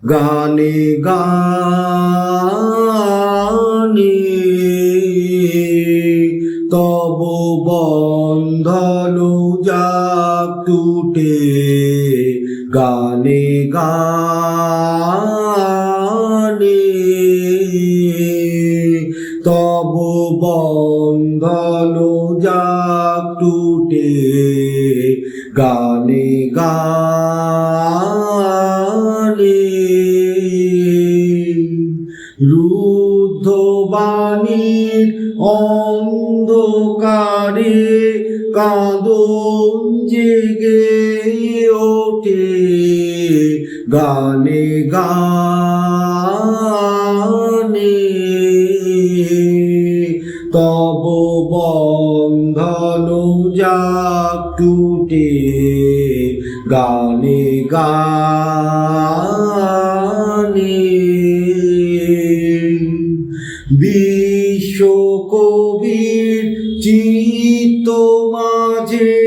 গানে গানে তব বন্ধন যাক টুটে গানে গানে তব বন্ধন যাক টুটে গানে গানে রুদ্ধ বাণীর অন্ধকারে কাঁদন জেগে ওঠে গানে গানে তব বন্ধন যাক টুটে গানে গানে বিশ্বকবির চিত্ত মাঝে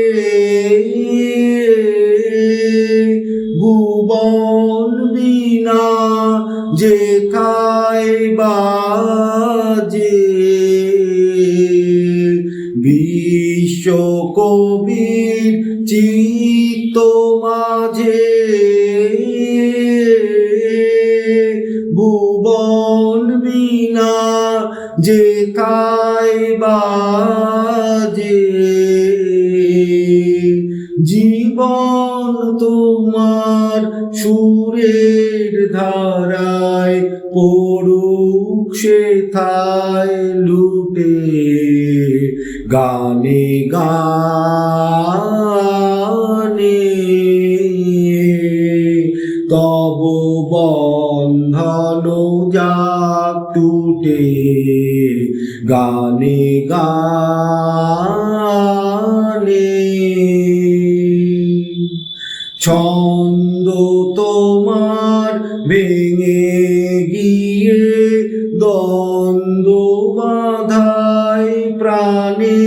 ভুবন বীণা যেথায় বাজে বিশ্বকবির চিত্ত মাঝে ভুবন বীণা যেথায় বাজে জীবন তোমার সুরের ধারায় পড়ুক সেথায় লুটে গানে গানে তব বন্ধন যাক টুটে গানে গানে ছন্দ তোমার ভেঙে গিয়ে দ্বন্দ্ব বাধায় প্রাণে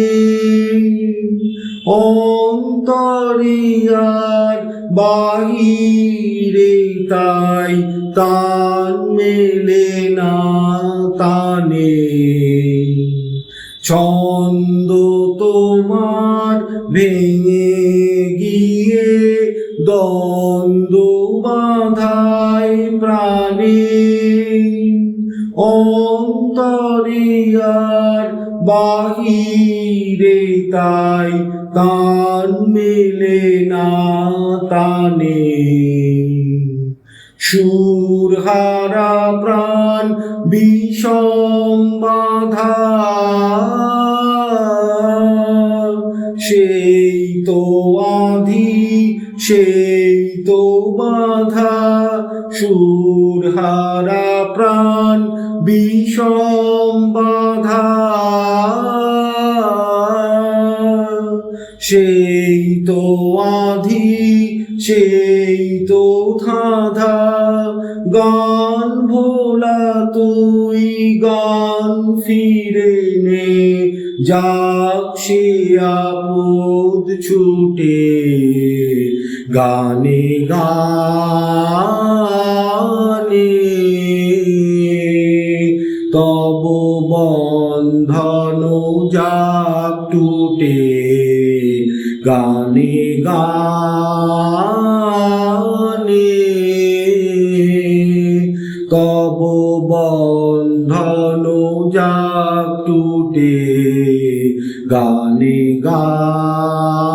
অন্তরিয়ার বাহিরে তাই তান মেলে না তানে ছন্দ তোমার ভেঙে গিয়ে দ্বন্দ্ব বাধায় প্রাণে অন্তরিয়ার বাহিরে তাই তান মেলে না তানে সুরহারা প্রাণ বিষম বাধা সেই তো আধি সেই তো বাধা সুরহারা প্রাণ বিষম বাধা সেই তো আধি সেই তো ধাঁধা গান ভোলা তুই গান ফিরে নে যাক সে আপদ ছুটে গানে গানে তব বন্ধন যাক টুটে গানে গানে তব বন্ধন যাক টুটে গানে গানে।